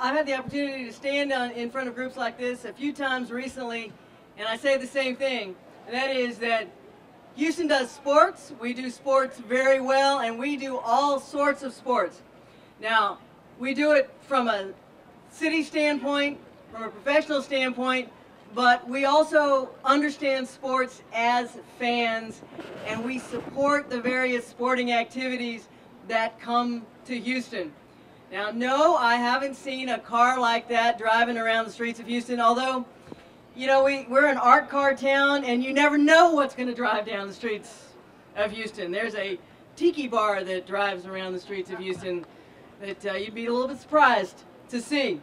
I've had the opportunity to stand in front of groups like this a few times recently, and I say the same thing, and that is that Houston does sports. We do sports very well, and we do all sorts of sports. Now, we do it from a city standpoint, from a professional standpoint, but we also understand sports as fans, and we support the various sporting activities that come to Houston. Now, no, I haven't seen a car like that driving around the streets of Houston, although, you know, we're an art car town, and you never know what's going to drive down the streets of Houston. There's a tiki bar that drives around the streets of Houston that you'd be a little bit surprised to see.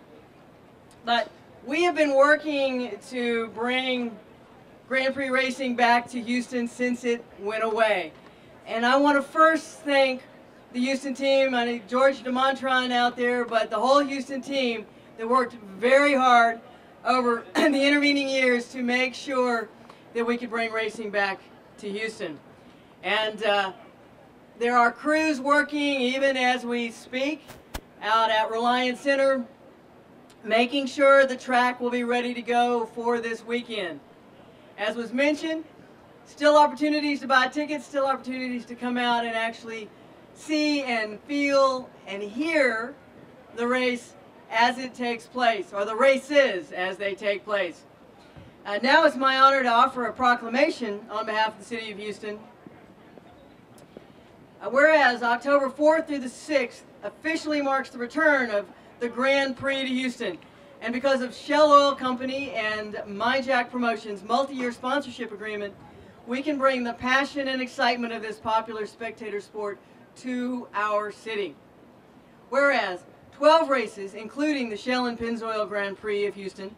But we have been working to bring Grand Prix racing back to Houston since it went away. And I want to first thank the Houston team, I need George DeMontron out there, but the whole Houston team that worked very hard over the intervening years to make sure that we could bring racing back to Houston. And there are crews working even as we speak out at Reliance Center, making sure the track will be ready to go for this weekend. As was mentioned, still opportunities to buy tickets, still opportunities to come out and actually see and feel and hear the race as it takes place, or the races as they take place. Now it's my honor to offer a proclamation on behalf of the City of Houston. Whereas October 4th through the 6th officially marks the return of the Grand Prix to Houston. And because of Shell Oil Company and MyJack Promotions' multi-year sponsorship agreement, we can bring the passion and excitement of this popular spectator sport to our city. Whereas 12 races, including the Shell and Pennzoil Grand Prix of Houston,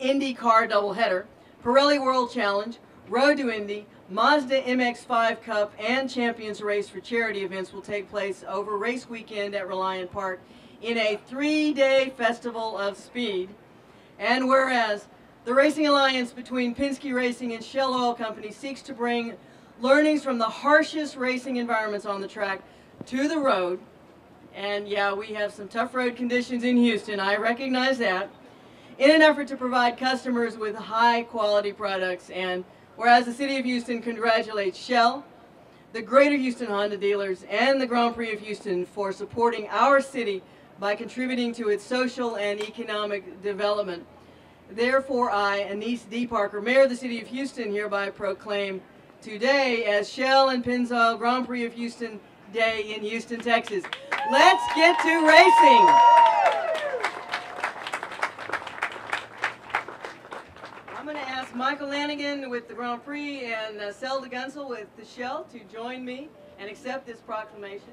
IndyCar doubleheader, Pirelli World Challenge, Road to Indy, Mazda MX-5 Cup, and Champions Race for charity events will take place over race weekend at Reliant Park in a 3-day festival of speed. And whereas the Racing Alliance between Penske Racing and Shell Oil Company seeks to bring learnings from the harshest racing environments on the track to the road, and yeah, we have some tough road conditions in Houston, I recognize that, in an effort to provide customers with high quality products. And whereas the City of Houston congratulates Shell, the Greater Houston Honda dealers, and the Grand Prix of Houston for supporting our city by contributing to its social and economic development. Therefore, I, Annise Parker, Mayor of the City of Houston, hereby proclaim today as Shell and Pennzoil Grand Prix of Houston Day in Houston, Texas. Let's get to racing! I'm going to ask Michael Lanigan with the Grand Prix and Selda Gunsel with the Shell to join me and accept this proclamation.